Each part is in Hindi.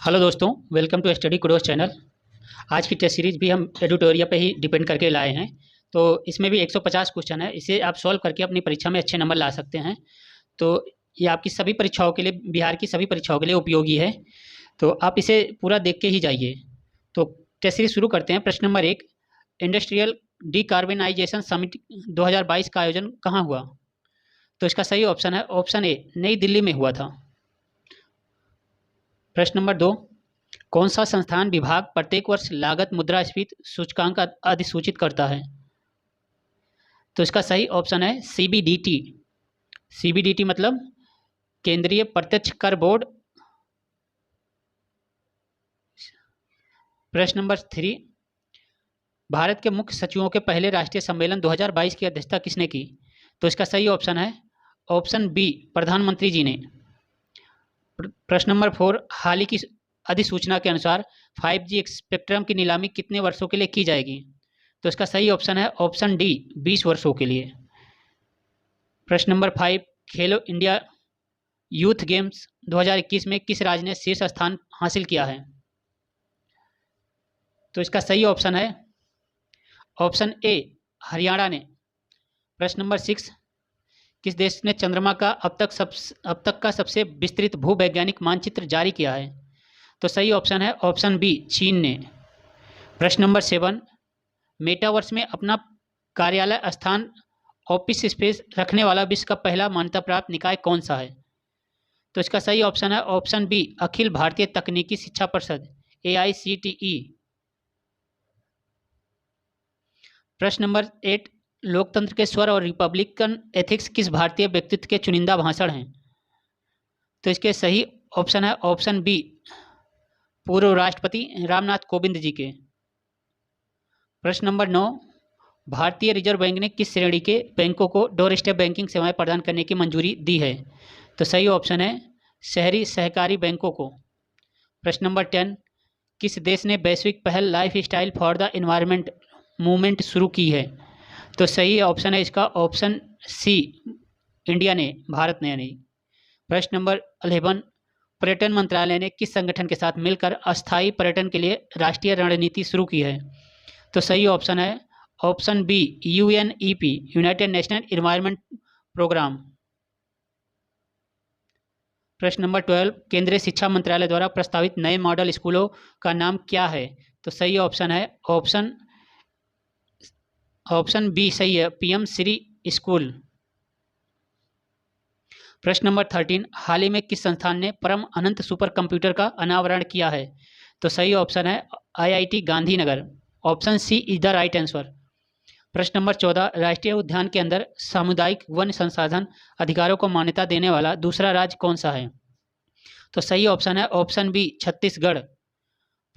हेलो दोस्तों, welcome to study kudos channel. आज की टेस्ट सीरीज भी हम एडिटोरिया पे ही डिपेंड करके लाए हैं। तो इसमें भी 150 क्वेश्चन है, इसे आप सॉल्व करके अपनी परीक्षा में अच्छे नंबर ला सकते हैं। तो ये आपकी सभी परीक्षाओं के लिए, बिहार की सभी परीक्षाओं के लिए उपयोगी है। तो आप इसे पूरा देख के ही जाइए। तो टेस्ट सीरीज शुरू करते हैं। प्रश्न नंबर 1, इंडस्ट्रियल डिकार्बनाइजेशन समिट 2022 का आयोजन कहाँ हुआ? तो इसका सही ऑप्शन है ऑप्शन ए, नई दिल्ली में हुआ था। प्रश्न नंबर 2, कौन सा संस्थान विभाग प्रत्येक वर्ष लागत मुद्रास्फीति सूचकांक अधिसूचित करता है? तो इसका सही ऑप्शन है सीबीडीटी। सीबीडीटी मतलब केंद्रीय प्रत्यक्ष कर बोर्ड। प्रश्न नंबर 3, भारत के मुख्य सचिवों के पहले राष्ट्रीय सम्मेलन 2022 की अध्यक्षता किसने की? तो इसका सही ऑप्शन है ऑप्शन बी, प्रधानमंत्री जी ने। प्रश्न नंबर 4, हाल ही की अधिसूचना के अनुसार 5G स्पेक्ट्रम की नीलामी कितने वर्षों के लिए की जाएगी? तो इसका सही ऑप्शन है ऑप्शन डी, 20 वर्षों के लिए। प्रश्न नंबर 5, खेलो इंडिया यूथ गेम्स 2021 में किस राज्य ने शीर्ष स्थान हासिल किया है? तो इसका सही ऑप्शन है ऑप्शन ए, हरियाणा ने। प्रश्न नंबर 6, किस देश ने चंद्रमा का अब तक का सबसे विस्तृत भूवैज्ञानिक मानचित्र जारी किया है? तो सही ऑप्शन है ऑप्शन बी, चीन ने। प्रश्न नंबर 7, मेटावर्स में अपना कार्यालय स्थान ऑफिस स्पेस रखने वाला विश्व का पहला मान्यता प्राप्त निकाय कौन सा है? तो इसका सही ऑप्शन है ऑप्शन बी, अखिल भारतीय तकनीकी शिक्षा परिषद, AICTE। प्रश्न नंबर 8, लोकतंत्र के स्वर और रिपब्लिकन एथिक्स किस भारतीय व्यक्तित्व के चुनिंदा भाषण हैं? तो इसके सही ऑप्शन है ऑप्शन बी, पूर्व राष्ट्रपति रामनाथ कोविंद जी के। प्रश्न नंबर 9, भारतीय रिजर्व बैंक ने किस श्रेणी के बैंकों को डोर स्टेप बैंकिंग सेवाएं प्रदान करने की मंजूरी दी है? तो सही ऑप्शन है शहरी सहकारी बैंकों को। प्रश्न नंबर 10, किस देश ने वैश्विक पहल life style for the environment movement शुरू की है? तो सही ऑप्शन है इसका ऑप्शन सी, इंडिया ने, भारत ने नहीं। प्रश्न नंबर 11, पर्यटन मंत्रालय ने किस संगठन के साथ मिलकर अस्थायी पर्यटन के लिए राष्ट्रीय रणनीति शुरू की है? तो सही ऑप्शन है option B, UNEP, united national environment programme. प्रश्न नंबर 12, केंद्रीय शिक्षा मंत्रालय द्वारा प्रस्तावित नए मॉडल स्कूलों का नाम क्या है? तो सही ऑप्शन है ऑप्शन बी सही है, PM श्री स्कूल। प्रश्न नंबर 13, हाल ही में किस संस्थान ने परम अनंत सुपर कंप्यूटर का अनावरण किया है? तो सही ऑप्शन है IIT Gandhinagar. Option C is the right answer. प्रश्न नंबर 14, राष्ट्रीय उद्यान के अंदर सामुदायिक वन संसाधन अधिकारों को मान्यता देने वाला दूसरा राज्य कौन सा है? तो सही ऑप्शन है ऑप्शन बी, छत्तीसगढ़।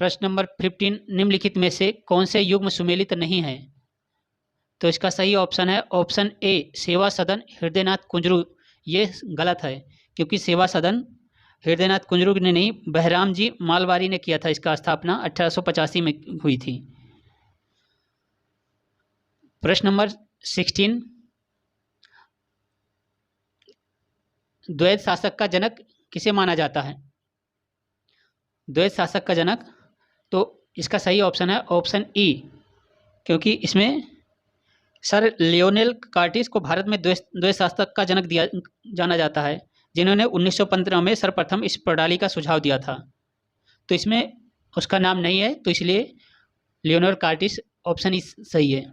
प्रश्न नंबर 15, निम्नलिखित में से कौन से युग्म सुमेलित नहीं है? तो इसका सही ऑप्शन है ऑप्शन ए, सेवा सदन हृदयनाथ कुंजरू। ये गलत है, क्योंकि सेवा सदन हृदयनाथ कुंजरू ने नहीं, बहराम जी मालवारी ने किया था। इसका स्थापना 1885 में हुई थी। प्रश्न नंबर 16, द्वैत शासक का जनक किसे माना जाता है? द्वैत शासक का जनक, तो इसका सही ऑप्शन है ऑप्शन ई, क्योंकि इसमें सर लियोनेल कार्टिस को भारत में द्वैत शासक का जनक दिया जाना जाता है, जिन्होंने 1915 में सर्वप्रथम इस प्रणाली का सुझाव दिया था। तो इसमें उसका नाम नहीं है, तो इसलिए लियोनेल कार्टिस ऑप्शन ई सही है।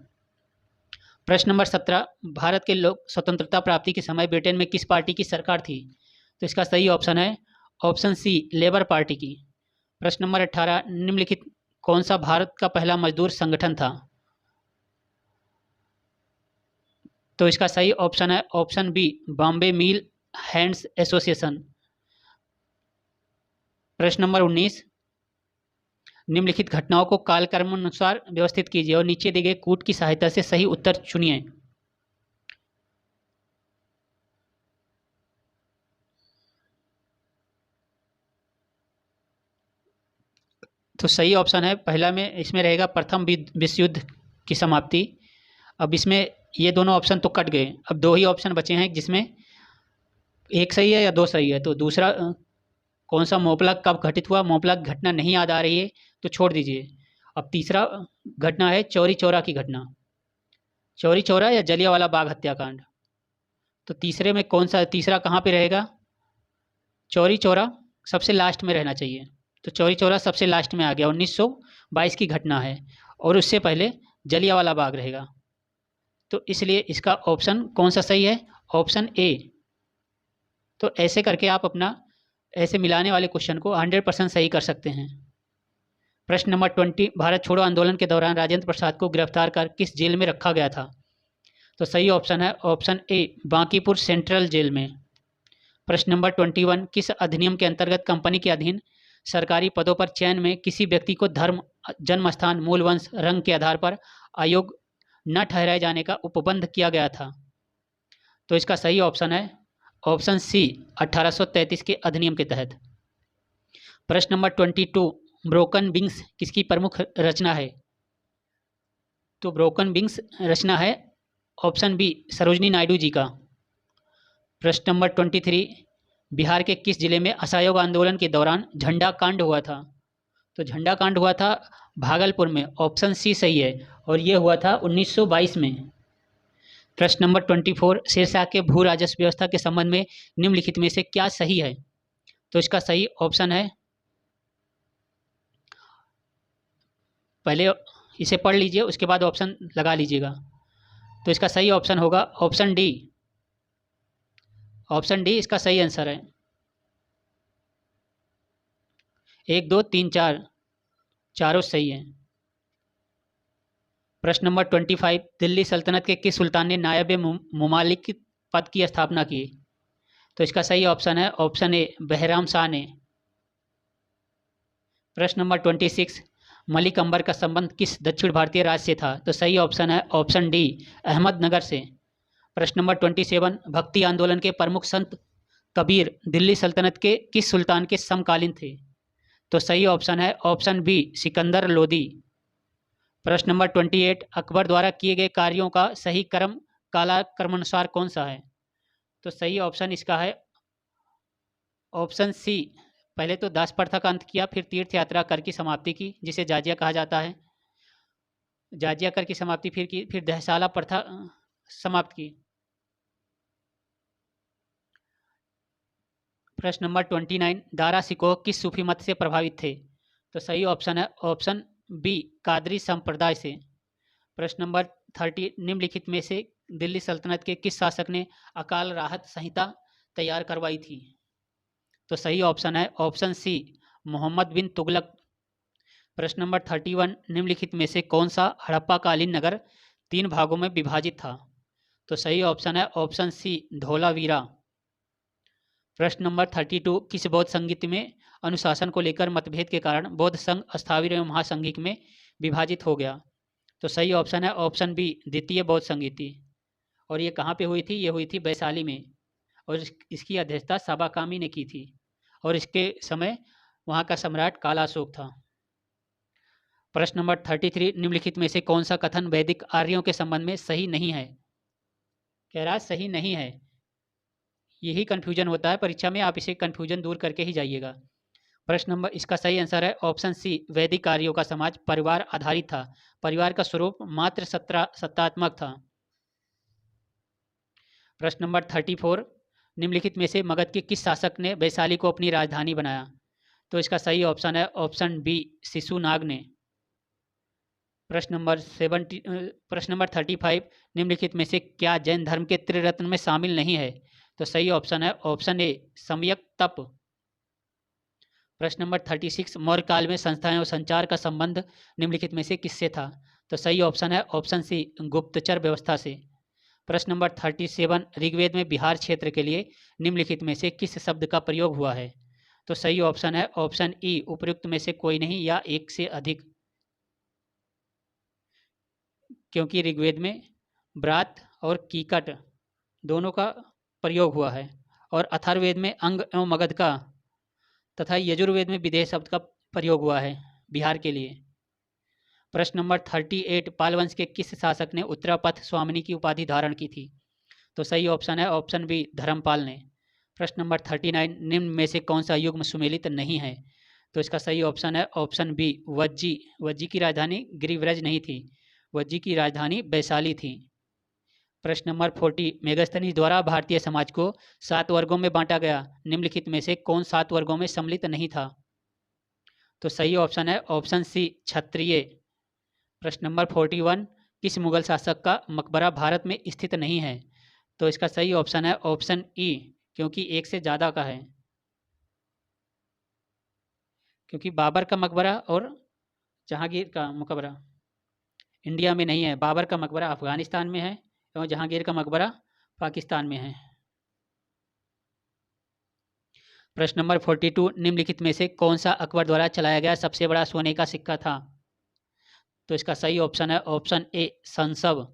प्रश्न नंबर 17, भारत के लोक स्वतंत्रता प्राप्ति के समय ब्रिटेन में किस पार्टी की सरकार थी? तो इसका सही ऑप्शन है ऑप्शन सी, लेबर पार्टी की। प्रश्न नंबर 18, निम्नलिखित कौन सा भारत का पहला मजदूर संगठन था? तो इसका सही ऑप्शन है ऑप्शन बी, बॉम्बे मिल हैंड्स एसोसिएशन। प्रश्न नंबर 19, निम्नलिखित घटनाओं को कालक्रमानुसार व्यवस्थित कीजिए और नीचे दिए गए कूट की सहायता से सही उत्तर चुनिए। तो सही ऑप्शन है पहला में, इसमें रहेगा प्रथम विश्व युद्ध की समाप्ति। अब इसमें ये दोनों ऑप्शन तो कट गए, अब दो ही ऑप्शन बचे हैं जिसमें एक सही है या दो सही है। तो दूसरा कौन सा मोपलक कब घटित हुआ? मोपलक घटना नहीं याद आ रही है तो छोड़ दीजिए। अब तीसरा घटना है चौरी चौरा की घटना, चौरी चौरा या जलियांवाला बाग हत्याकांड। तो तीसरे में कौन सा, तीसरा कहाँ पे रहेगा? चौरी चौरा सबसे लास्ट में रहना चाहिए। तो चौरी चौरा सबसे लास्ट में आ गया, 1922 की घटना है, और उससे पहले जलियांवाला बाग रहेगा। तो इसलिए इसका ऑप्शन कौन सा सही है? ऑप्शन ए। तो ऐसे करके आप अपना ऐसे मिलाने वाले क्वेश्चन को 100% सही कर सकते हैं। प्रश्न नंबर 20, भारत छोड़ो आंदोलन के दौरान राजेंद्र प्रसाद को गिरफ्तार कर किस जेल में रखा गया था? तो सही ऑप्शन है option A, Bankipur central jail में। प्रश्न नंबर 21, किस अधिनियम के अंतर्गत कंपनी के अधीन सरकारी पदों पर चयन में किसी व्यक्ति को धर्म, जन्म स्थान, मूल वंश, रंग के आधार पर अयोग्य न ठहराए जाने का उपबंध किया गया था? तो इसका सही ऑप्शन है ऑप्शन सी, 1833 के अधिनियम के तहत। प्रश्न नंबर 22, ब्रोकन विंग्स किसकी प्रमुख रचना है? तो ब्रोकन विंग्स रचना है ऑप्शन बी, सरोजनी नायडू जी का। प्रश्न नंबर 23, बिहार के किस जिले में असहयोग आंदोलन के दौरान झंडा कांड हुआ था? तो झंडा कांड हुआ था भागलपुर में, ऑप्शन सी सही है, और ये हुआ था 1922 में। प्रश्न नंबर 24, शेरशाह के भू राजस्व व्यवस्था के संबंध में निम्नलिखित में से क्या सही है? तो इसका सही ऑप्शन है, पहले इसे पढ़ लीजिए उसके बाद ऑप्शन लगा लीजिएगा। तो इसका सही ऑप्शन होगा ऑप्शन डी। ऑप्शन डी इसका सही आंसर है। 1, 2, 3, 4 चारों सही हैं। प्रश्न नंबर 25, दिल्ली सल्तनत के किस सुल्तान ने नायब मुमालिक पद की स्थापना की? तो इसका सही ऑप्शन है ऑप्शन ए, बहराम शाह ने। प्रश्न नंबर 26, मलिक अंबर का संबंध किस दक्षिण भारतीय राज्य से था? तो सही ऑप्शन है ऑप्शन डी, अहमदनगर से। प्रश्न नंबर 27, भक्ति आंदोलन के प्रमुख संत कबीर दिल्ली सल्तनत के किस सुल्तान के समकालीन थे? तो सही ऑप्शन है ऑप्शन बी, सिकंदर लोदी। प्रश्न नंबर 28, अकबर द्वारा किए गए कार्यों का सही कालक्रमानुसार कौन सा है? तो सही ऑप्शन इसका है ऑप्शन सी, पहले तो दास प्रथा का अंत किया, फिर तीर्थ यात्रा कर की समाप्ति की जिसे जाजिया कहा जाता है, जाजिया कर की समाप्ति फिर की, फिर दहसाला प्रथा समाप्त की। प्रश्न नंबर 29, दारा सिकोह किस सूफी मत से प्रभावित थे? तो सही ऑप्शन है ऑप्शन बी, कादरी संप्रदाय से। प्रश्न नंबर 30, निम्नलिखित में से दिल्ली सल्तनत के किस शासक ने अकाल राहत संहिता तैयार करवाई थी? तो सही ऑप्शन है ऑप्शन सी, मोहम्मद बिन तुगलक। प्रश्न नंबर 31, निम्नलिखित में से कौन सा हड़प्पाकालीन नगर 3 भागों में विभाजित था? तो सही ऑप्शन है ऑप्शन सी, धौलावीरा। प्रश्न नंबर 32, किस बौद्ध संगीत में अनुशासन को लेकर मतभेद के कारण बौद्ध संघ अस्थावीर एवं महासंघिक में विभाजित हो गया? तो सही ऑप्शन है ऑप्शन बी, द्वितीय बौद्ध संगीति। और ये कहाँ पे हुई थी? ये हुई थी वैशाली में, और इसकी अध्यक्षता साबाकामी ने की थी, और इसके समय वहाँ का सम्राट काला अशोक था। प्रश्न नंबर 33, निम्नलिखित में से कौन सा कथन वैदिक आर्यों के संबंध में सही नहीं है? कह रहा सही नहीं है, यही कन्फ्यूजन होता है परीक्षा में, आप इसे कन्फ्यूजन दूर करके ही जाइएगा। प्रश्न नंबर, इसका सही आंसर है ऑप्शन सी, वैदिक आर्यों का समाज परिवार आधारित था, परिवार का स्वरूप मात्र सत्तात्मक था। प्रश्न नंबर 34, निम्नलिखित में से मगध के किस शासक ने वैशाली को अपनी राजधानी बनाया? तो इसका सही ऑप्शन है ऑप्शन बी, शिशुनाग ने। प्रश्न नंबर 35, निम्नलिखित में से क्या जैन धर्म के त्रिरत्न में शामिल नहीं है? तो सही ऑप्शन है ऑप्शन ए, सम्यक तप। प्रश्न नंबर 36, मौर्य काल में संस्थाएं और संचार का संबंध निम्नलिखित में से किससे था? तो सही ऑप्शन है ऑप्शन सी, गुप्तचर व्यवस्था से। प्रश्न नंबर 37, ऋग्वेद में बिहार क्षेत्र के लिए निम्नलिखित में से किस शब्द का प्रयोग हुआ है? तो सही ऑप्शन है ऑप्शन ई, उपयुक्त में से कोई नहीं या एक से अधिक, क्योंकि ऋग्वेद में ब्रात और कीकट दोनों का प्रयोग हुआ है, और अथर्ववेद में अंग एवं मगध का तथा यजुर्वेद में विदेह शब्द का प्रयोग हुआ है बिहार के लिए। प्रश्न नंबर 38, पाल वंश के किस शासक ने उत्तरापथ स्वामिनी की उपाधि धारण की थी? तो सही ऑप्शन है ऑप्शन बी, धर्मपाल ने। प्रश्न नंबर 39, निम्न में से कौन सा युग्म सुमेलित नहीं है? तो इसका सही ऑप्शन है ऑप्शन बी, वज्जी। वज्जी की राजधानी गिरिव्रज नहीं थी, वज्जी की राजधानी वैशाली थी। प्रश्न नंबर 40, मेगास्थनीज द्वारा भारतीय समाज को 7 वर्गों में बांटा गया, निम्नलिखित में से कौन 7 वर्गों में सम्मिलित नहीं था? तो सही ऑप्शन है ऑप्शन सी, क्षत्रिय। प्रश्न नंबर 41, किस मुगल शासक का मकबरा भारत में स्थित नहीं है? तो इसका सही ऑप्शन है ऑप्शन ई, क्योंकि एक से ज़्यादा का है, क्योंकि बाबर का मकबरा और जहांगीर का मकबरा इंडिया में नहीं है। बाबर का मकबरा अफगानिस्तान में है एवं जहांगीर का मकबरा पाकिस्तान में है। प्रश्न नंबर 42, निम्नलिखित में से कौन सा अकबर द्वारा चलाया गया सबसे बड़ा सोने का सिक्का था? तो इसका सही ऑप्शन है ऑप्शन ए, संसव।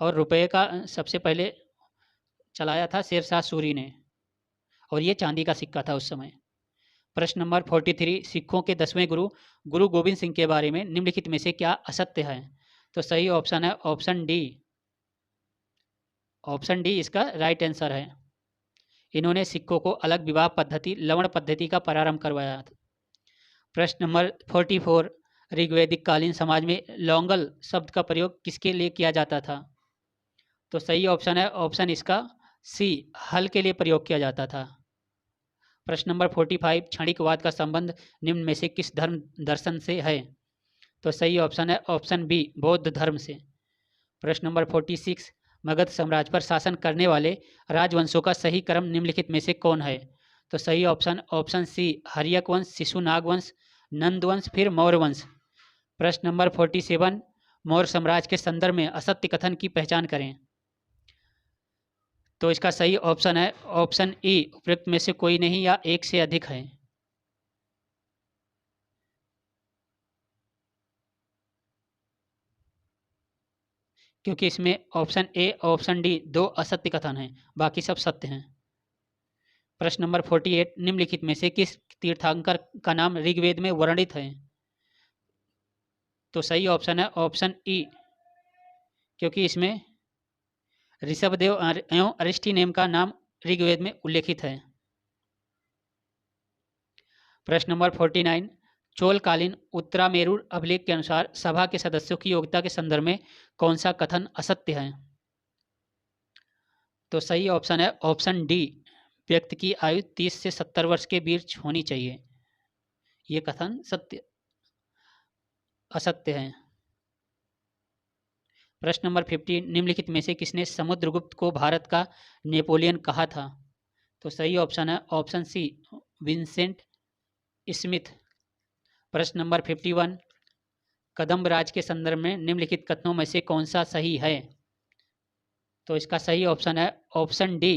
और रुपये का सबसे पहले चलाया था शेरशाह सूरी ने, और ये चांदी का सिक्का था उस समय। प्रश्न नंबर 43, सिखों के 10वें गुरु गुरु गोविंद सिंह के बारे में निम्नलिखित में से क्या असत्य है? तो सही ऑप्शन है ऑप्शन डी। ऑप्शन डी इसका राइट आंसर है। इन्होंने सिखों को अलग विवाह पद्धति, लवण पद्धति का प्रारंभ करवाया था। प्रश्न नंबर 44, ऋग्वैदिक कालीन समाज में लौंगल शब्द का प्रयोग किसके लिए किया जाता था? तो सही ऑप्शन है ऑप्शन इसका सी, हल के लिए प्रयोग किया जाता था। प्रश्न नंबर 45, क्षणिकवाद का संबंध निम्न में से किस धर्म दर्शन से है? तो सही ऑप्शन है ऑप्शन बी, बौद्ध धर्म से। प्रश्न नंबर 46, मगध साम्राज्य पर शासन करने वाले राजवंशों का सही क्रम निम्नलिखित में से कौन है? तो सही ऑप्शन ऑप्शन सी, हर्यक वंश, शिशुनाग वंश, नंद वंश, फिर मौर्य वंश। प्रश्न नंबर 47, मौर्य साम्राज्य के संदर्भ में असत्य कथन की पहचान करें। तो इसका सही ऑप्शन है ऑप्शन ई, उपयुक्त में से कोई नहीं या एक से अधिक है। क्योंकि इसमें ऑप्शन ए ऑप्शन डी 2 असत्य कथन हैं, बाकी सब सत्य हैं। प्रश्न नंबर 48, निम्नलिखित में से किस तीर्थंकर का नाम ऋग्वेद में वर्णित है? तो सही ऑप्शन है ऑप्शन ई, क्योंकि इसमें ऋषभदेव एवं अरिष्टिनेम का नाम ऋग्वेद में उल्लेखित है। प्रश्न नंबर 49, चोलकालीन उत्तरामेरु अभिलेख के अनुसार सभा के सदस्यों की योग्यता के संदर्भ में कौन सा कथन असत्य है? तो सही ऑप्शन है ऑप्शन डी, व्यक्ति की आयु 30 से 70 वर्ष के बीच होनी चाहिए। ये कथन असत्य है। प्रश्न नंबर 50, निम्नलिखित में से किसने समुद्रगुप्त को भारत का नेपोलियन कहा था? तो सही ऑप्शन है ऑप्शन सी, विंसेंट स्मिथ। प्रश्न नंबर 51, कदम्ब राज के संदर्भ में निम्नलिखित कथनों में से कौन सा सही है? तो इसका सही ऑप्शन है ऑप्शन डी,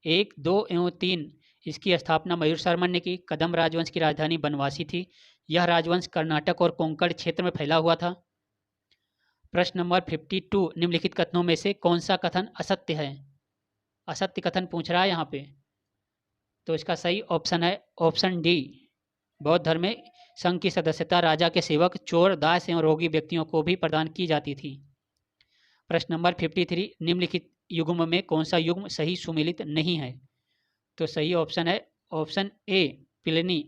1, 2 एवं 3। इसकी स्थापना मयूर शर्मा ने की। कदम्ब राजवंश की राजधानी बनवासी थी। यह राजवंश कर्नाटक और कोंकण क्षेत्र में फैला हुआ था। प्रश्न नंबर 52, निम्नलिखित कथनों में से कौन सा कथन असत्य है? असत्य कथन पूछ रहा है यहाँ पे। तो इसका सही ऑप्शन है ऑप्शन डी, बौद्ध धर्म में संघ की सदस्यता राजा के सेवक, चोर, दास एवं रोगी व्यक्तियों को भी प्रदान की जाती थी। प्रश्न नंबर 53, निम्नलिखित युग्म में कौन सा युग्म सही सुमेलित नहीं है? तो सही ऑप्शन है option A, Pliny,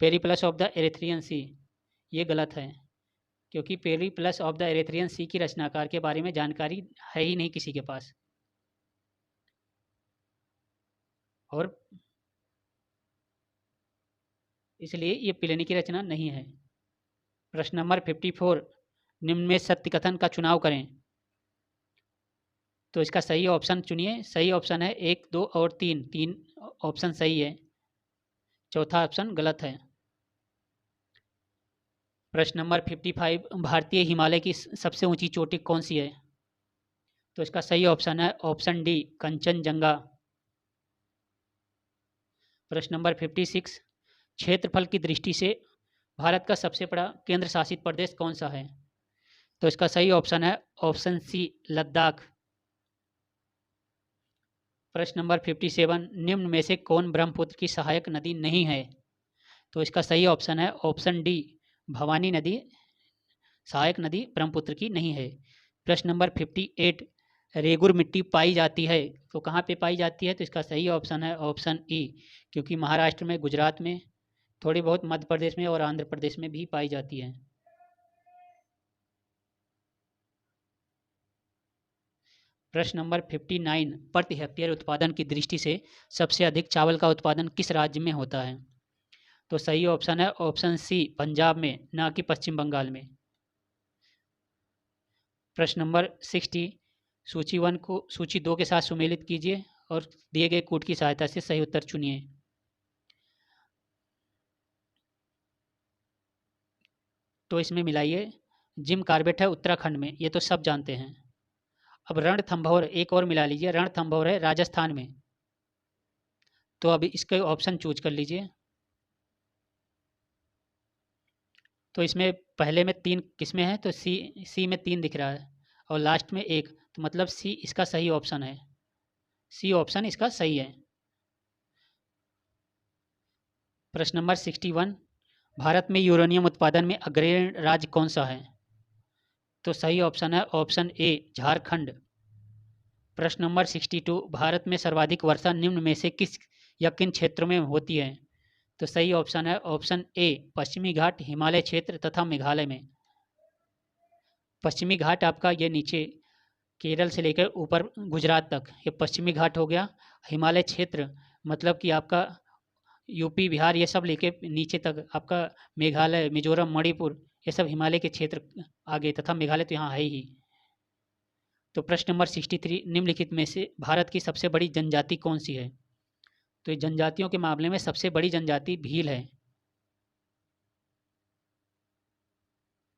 Periplus of the Erythraean Sea. ये गलत है, क्योंकि Periplus of the Erythraean Sea की रचनाकार के बारे में जानकारी है ही नहीं किसी के पास, और इसलिए ये प्लिनी की रचना नहीं है। प्रश्न नंबर 54, निम्न में सत्य कथन का चुनाव करें। तो इसका सही ऑप्शन चुनिए। सही ऑप्शन है 1, 2 और 3। 3 ऑप्शन सही है, चौथा ऑप्शन गलत है। प्रश्न नंबर 55, भारतीय हिमालय की सबसे ऊंची चोटी कौन सी है? तो इसका सही ऑप्शन है ऑप्शन डी, कंचनजंगा। प्रश्न नंबर 56, क्षेत्रफल की दृष्टि से भारत का सबसे बड़ा केंद्र शासित प्रदेश कौन सा है? तो इसका सही ऑप्शन है ऑप्शन सी, लद्दाख। प्रश्न नंबर 57, निम्न में से कौन ब्रह्मपुत्र की सहायक नदी नहीं है? तो इसका सही ऑप्शन है ऑप्शन डी, भवानी नदी सहायक नदी ब्रह्मपुत्र की नहीं है। प्रश्न नंबर 58, रेगुर मिट्टी पाई जाती है तो कहाँ पे पाई जाती है? तो इसका सही ऑप्शन है ऑप्शन ई, क्योंकि महाराष्ट्र में, गुजरात में, थोड़ी बहुत मध्य प्रदेश में और आंध्र प्रदेश में भी पाई जाती है। प्रश्न नंबर 59, प्रति हेक्टेयर उत्पादन की दृष्टि से सबसे अधिक चावल का उत्पादन किस राज्य में होता है? तो सही ऑप्शन है ऑप्शन सी, पंजाब में, ना कि पश्चिम बंगाल में। प्रश्न नंबर 60, सूची 1 को सूची 2 के साथ सुमेलित कीजिए और दिए गए कोड की सहायता से सही उत्तर चुनिए। तो इसमें मिलाइए। जिम कार्बेट है उत्तराखंड में, ये तो सब जानते हैं। अब रणथंभौर एक और मिला लीजिए, रणथंभौर है राजस्थान में। तो अभी इसके ऑप्शन चूज कर लीजिए। तो इसमें पहले में 3 किसमें है? तो सी में 3 दिख रहा है और लास्ट में 1, तो मतलब सी इसका सही ऑप्शन है। सी ऑप्शन इसका सही है। प्रश्न नंबर 61, भारत में यूरेनियम उत्पादन में अग्रणी राज्य कौन सा है? तो सही ऑप्शन है ऑप्शन ए, झारखंड। प्रश्न नंबर 62, भारत में सर्वाधिक वर्षा निम्न में से किस या किन क्षेत्रों में होती है? तो सही ऑप्शन है ऑप्शन ए, पश्चिमी घाट, हिमालय क्षेत्र तथा मेघालय में। पश्चिमी घाट आपका ये नीचे केरल से लेकर ऊपर गुजरात तक ये पश्चिमी घाट हो गया। हिमालय क्षेत्र मतलब कि आपका यूपी, बिहार ये सब लेके नीचे तक आपका मेघालय, मिजोरम, मणिपुर ये सब हिमालय के क्षेत्र आगे, तथा मेघालय तो यहाँ है ही। तो प्रश्न नंबर 63, निम्नलिखित में से भारत की सबसे बड़ी जनजाति कौन सी है? तो ये जनजातियों के मामले में सबसे बड़ी जनजाति भील है।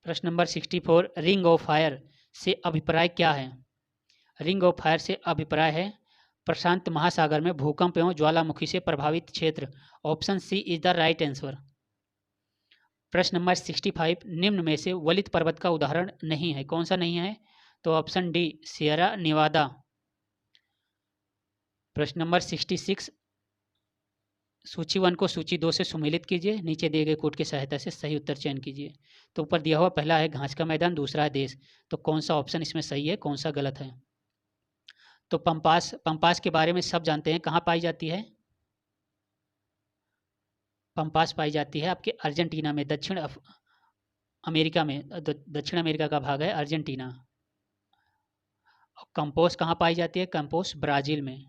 प्रश्न नंबर 64, रिंग ऑफ फायर से अभिप्राय क्या है? रिंग ऑफ फायर से अभिप्राय है प्रशांत महासागर में भूकंप एवं ज्वालामुखी से प्रभावित क्षेत्र। Option C is the right answer. प्रश्न नंबर 65, निम्न में से वलित पर्वत का उदाहरण नहीं है, कौन सा नहीं है? तो ऑप्शन डी, सियरा नेवादा। प्रश्न नंबर 66, सूची 1 को सूची 2 से सुमेलित कीजिए, नीचे दिए गए कोड की सहायता से सही उत्तर चयन कीजिए। तो ऊपर दिया हुआ पहला है घास का मैदान, दूसरा है देश, तो कौन सा ऑप्शन इसमें सही है, कौन सा गलत है? तो पंपास के बारे में सब जानते हैं, कहाँ पाई जाती है? पंपास पाई जाती है आपके अर्जेंटीना में, अमेरिका में, दक्षिण अमेरिका का भाग है अर्जेंटीना। कंपोस्ट कहाँ पाई जाती है? कंपोस्ट ब्राज़ील में।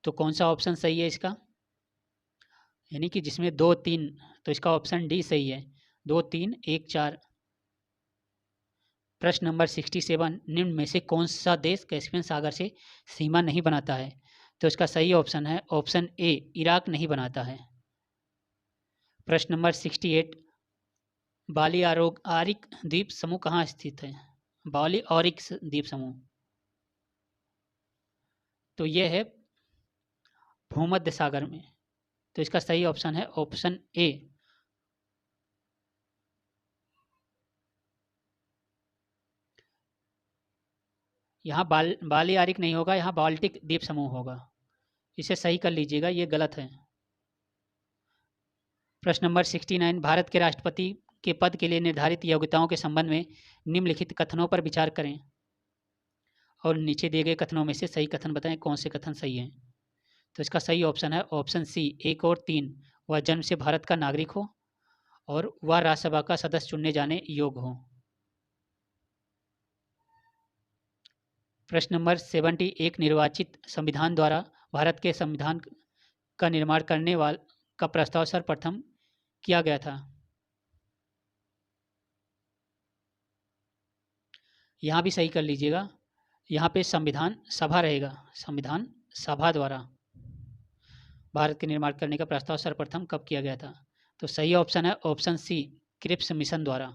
तो कौन सा ऑप्शन सही है इसका? यानी कि जिसमें 2, 3, तो इसका ऑप्शन डी सही है, 2, 3, 1, 4। प्रश्न नंबर 67, निम्न में से कौन सा देश कैस्पियन सागर से सीमा नहीं बनाता है? तो इसका सही ऑप्शन है ऑप्शन ए, इराक नहीं बनाता है। प्रश्न नंबर 68, बाली आरिक द्वीप समूह कहाँ स्थित है? बाली ऑरिक द्वीप समूह, तो यह है भूमध्य सागर में। तो इसका सही ऑप्शन है ऑप्शन ए। यहाँ बाली आरिक नहीं होगा, यहाँ बाल्टिक द्वीप समूह होगा। इसे सही कर लीजिएगा, ये गलत है। प्रश्न नंबर 69, भारत के राष्ट्रपति के पद के लिए निर्धारित योग्यताओं के संबंध में निम्नलिखित कथनों पर विचार करें और नीचे दिए गए कथनों में से सही कथन बताएं, कौन से कथन सही हैं। तो इसका सही ऑप्शन है ऑप्शन सी, 1 और 3, वह जन्म से भारत का नागरिक हो और वह राज्यसभा का सदस्य चुनने जाने योग्य हो। प्रश्न नंबर 70, एक निर्वाचित संविधान द्वारा भारत के संविधान का निर्माण करने का प्रस्ताव सर्वप्रथम किया गया था। यहाँ भी सही कर लीजिएगा, यहाँ पे संविधान सभा रहेगा, संविधान सभा द्वारा भारत के निर्माण करने का प्रस्ताव सर्वप्रथम कब किया गया था? तो सही ऑप्शन है ऑप्शन सी, क्रिप्स मिशन द्वारा।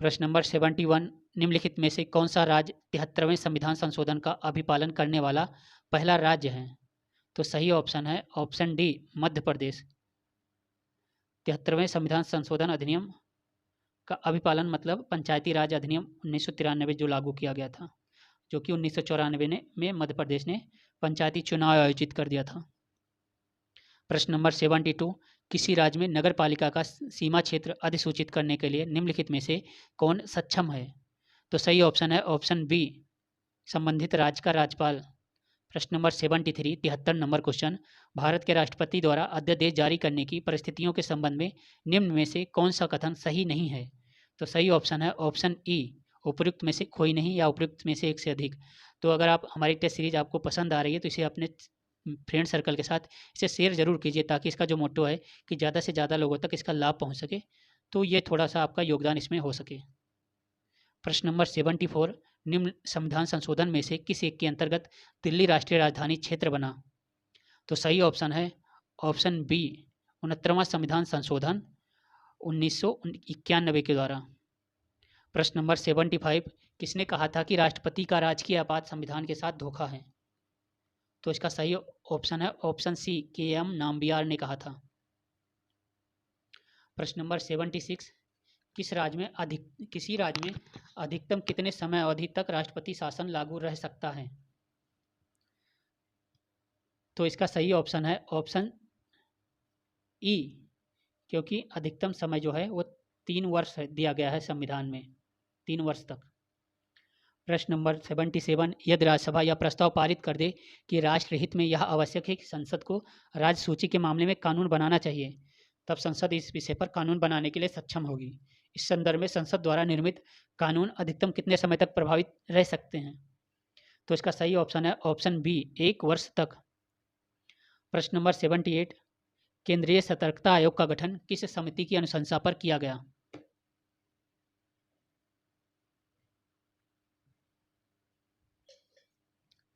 प्रश्न नंबर 71, निम्नलिखित में से कौन सा राज्य 73वें संविधान संशोधन का अभिपालन करने वाला पहला राज्य है? तो सही ऑप्शन है ऑप्शन डी, मध्य प्रदेश। 73वें संविधान संशोधन अधिनियम का अभिपालन मतलब पंचायती राज अधिनियम 1993 जो लागू किया गया था, जो कि 1994 में मध्य प्रदेश ने पंचायती चुनाव आयोजित कर दिया था। प्रश्न नंबर 72, किसी राज्य में नगर पालिका का सीमा क्षेत्र अधिसूचित करने के लिए निम्नलिखित में से कौन सक्षम है? तो सही ऑप्शन है ऑप्शन बी, संबंधित राज्य का राज्यपाल। प्रश्न नंबर 73, 73 नंबर क्वेश्चन, भारत के राष्ट्रपति द्वारा अध्यादेश जारी करने की परिस्थितियों के संबंध में निम्न में से कौन सा कथन सही नहीं है? तो सही ऑप्शन है ऑप्शन ई, उपयुक्त में से कोई नहीं या उपयुक्त में से एक से अधिक। तो अगर आप हमारी टेस्ट सीरीज आपको पसंद आ रही है तो इसे अपने फ्रेंड सर्कल के साथ इसे शेयर जरूर कीजिए, ताकि इसका जो मोटो है कि ज़्यादा से ज़्यादा लोगों तक इसका लाभ पहुंच सके, तो ये थोड़ा सा आपका योगदान इसमें हो सके। प्रश्न नंबर 74, निम्न संविधान संशोधन में से किस एक के अंतर्गत दिल्ली राष्ट्रीय राजधानी क्षेत्र बना? तो सही ऑप्शन है ऑप्शन बी, 69वां संविधान संशोधन 1991 के द्वारा। प्रश्न नंबर 75, किसने कहा था कि राष्ट्रपति का राजकीय आपात संविधान के साथ धोखा है? तो इसका सही ऑप्शन है ऑप्शन सी, के.एम. नाम्बियार ने कहा था। प्रश्न नंबर 76, किसी राज्य में अधिकतम कितने समय अवधि तक राष्ट्रपति शासन लागू रह सकता है? तो इसका सही ऑप्शन है ऑप्शन ई, क्योंकि अधिकतम समय जो है वो 3 वर्ष दिया गया है संविधान में, 3 वर्ष तक। प्रश्न नंबर 77, यदि राज्यसभा यह प्रस्ताव पारित कर दे कि राष्ट्रहित में यह आवश्यक है कि संसद को राज्य सूची के मामले में कानून बनाना चाहिए, तब संसद इस विषय पर कानून बनाने के लिए सक्षम होगी। इस संदर्भ में संसद द्वारा निर्मित कानून अधिकतम कितने समय तक प्रभावित रह सकते हैं? तो इसका सही ऑप्शन है ऑप्शन बी, 1 वर्ष तक। प्रश्न नंबर 78, केंद्रीय सतर्कता आयोग का गठन किस समिति की अनुशंसा पर किया गया?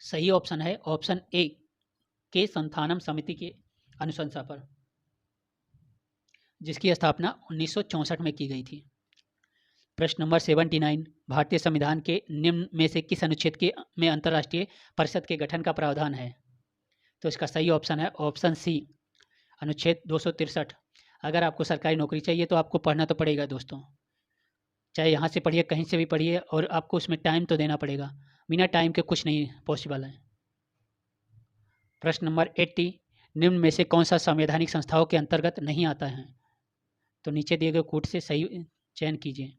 सही ऑप्शन है ऑप्शन ए, के संथानम समिति की अनुशंसा पर, जिसकी स्थापना 1964 में की गई थी। प्रश्न नंबर 79, भारतीय संविधान के निम्न में से किस अनुच्छेद में अंतर्राष्ट्रीय परिषद के गठन का प्रावधान है? तो इसका सही ऑप्शन है ऑप्शन सी, अनुच्छेद 263। अगर आपको सरकारी नौकरी चाहिए तो आपको पढ़ना तो पड़ेगा दोस्तों, चाहे यहाँ से पढ़िए कहीं से भी पढ़िए, और आपको उसमें टाइम तो देना पड़ेगा, बिना टाइम के कुछ नहीं पॉसिबल है। प्रश्न नंबर 80, निम्न में से कौन सा संवैधानिक संस्थाओं के अंतर्गत नहीं आता है? तो नीचे दिए गए कूट से सही चयन कीजिए।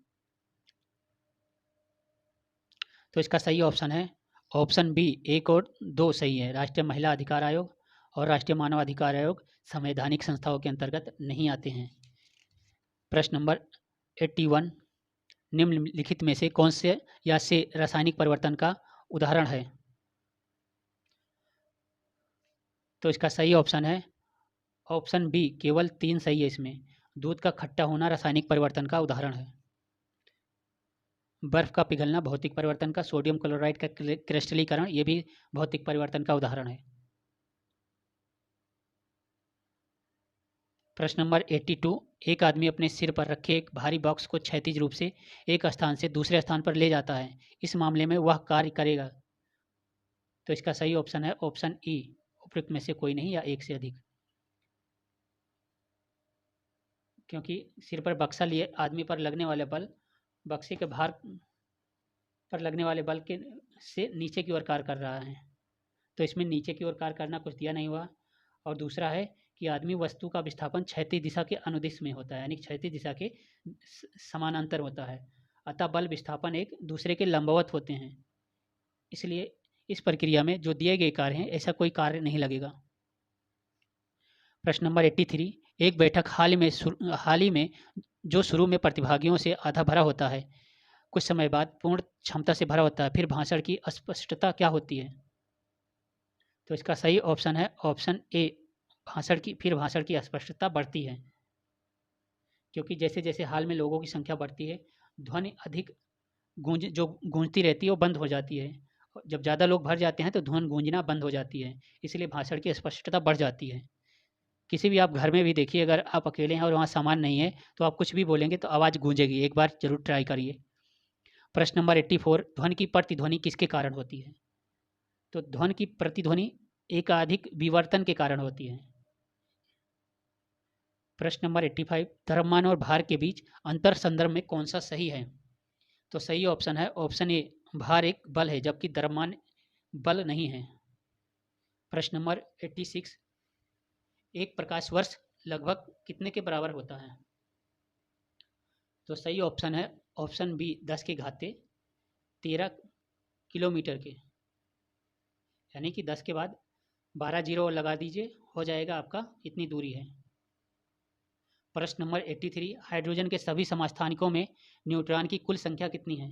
तो इसका सही ऑप्शन है ऑप्शन बी, 1 और 2 सही है। राष्ट्रीय महिला अधिकार आयोग और राष्ट्रीय मानव अधिकार आयोग संवैधानिक संस्थाओं के अंतर्गत नहीं आते हैं। प्रश्न नंबर 81, निम्नलिखित में से कौन से या से रासायनिक परिवर्तन का उदाहरण है? तो इसका सही ऑप्शन है ऑप्शन बी, केवल 3 सही है इसमें। दूध का खट्टा होना रासायनिक परिवर्तन का उदाहरण है। बर्फ का पिघलना भौतिक परिवर्तन का, सोडियम क्लोराइड का क्रिस्टलीकरण ये भी भौतिक परिवर्तन का उदाहरण है। प्रश्न नंबर 82, एक आदमी अपने सिर पर रखे एक भारी बॉक्स को क्षैतिज रूप से एक स्थान से दूसरे स्थान पर ले जाता है, इस मामले में वह कार्य करेगा? तो इसका सही ऑप्शन है ऑप्शन ई, उपयुक्त में से कोई नहीं या एक से अधिक। क्योंकि सिर पर बक्सा लिए आदमी पर लगने वाले बल बक्से के भार पर लगने वाले बल के से नीचे की ओर कार्य कर रहा है, तो इसमें नीचे की ओर कार्य करना कुछ दिया नहीं हुआ। और दूसरा है कि आदमी वस्तु का विस्थापन क्षैतिज दिशा के अनुदिश में होता है, यानी क्षैतिज दिशा के समानांतर होता है, अतः बल विस्थापन एक दूसरे के लंबवत होते हैं। इसलिए इस प्रक्रिया में जो दिए गए कार्य हैं ऐसा कोई कार्य नहीं लगेगा। प्रश्न नंबर 83, एक बैठक हाल ही में जो शुरू में प्रतिभागियों से आधा भरा होता है, कुछ समय बाद पूर्ण क्षमता से भरा होता है, फिर भाषण की अस्पष्टता क्या होती है? तो इसका सही ऑप्शन है ऑप्शन ए, भाषण की अस्पष्टता बढ़ती है। क्योंकि जैसे जैसे हाल में लोगों की संख्या बढ़ती है, ध्वनि अधिक गूंजती रहती है वो बंद हो जाती है। जब ज़्यादा लोग भर जाते हैं तो ध्वनि गूंजना बंद हो जाती है, इसलिए भाषण की स्पष्टता बढ़ जाती है। किसी भी आप घर में भी देखिए, अगर आप अकेले हैं और वहाँ सामान नहीं है तो आप कुछ भी बोलेंगे तो आवाज़ गूंजेगी, एक बार जरूर ट्राई करिए। प्रश्न नंबर 84, ध्वनि की प्रतिध्वनि किसके कारण होती है? तो ध्वनि की प्रतिध्वनि एकाधिक विवर्तन के कारण होती है। प्रश्न नंबर 85, द्रव्यमान और भार के बीच अंतर संदर्भ में कौन सा सही है? तो सही ऑप्शन है ऑप्शन ए, भार एक बल है जबकि द्रव्यमान बल नहीं है। प्रश्न नंबर 86, एक प्रकाश वर्ष लगभग कितने के बराबर होता है? तो सही ऑप्शन है ऑप्शन बी 10 के घाते 13 किलोमीटर के, यानी कि 10 के बाद 12 जीरो और लगा दीजिए, हो जाएगा आपका इतनी दूरी है। प्रश्न नंबर 83, हाइड्रोजन के सभी समस्थानिकों में न्यूट्रॉन की कुल संख्या कितनी है?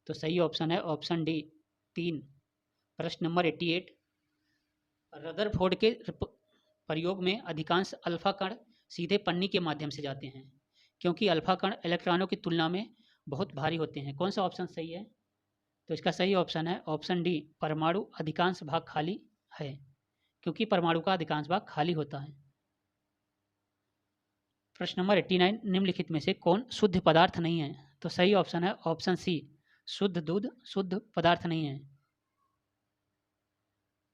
तो सही ऑप्शन है ऑप्शन डी 3। प्रश्न नंबर 88, रदरफोर्ड के प्रयोग में अधिकांश अल्फा कण सीधे पन्नी के माध्यम से जाते हैं, क्योंकि अल्फा कण इलेक्ट्रॉनों की तुलना में बहुत भारी होते हैं। कौन सा ऑप्शन सही है? तो इसका सही ऑप्शन है ऑप्शन डी, परमाणु अधिकांश भाग खाली है, क्योंकि परमाणु का अधिकांश भाग खाली होता है। प्रश्न नंबर 89, निम्नलिखित में से कौन शुद्ध पदार्थ नहीं है? तो सही ऑप्शन है ऑप्शन सी, शुद्ध दूध शुद्ध पदार्थ नहीं है।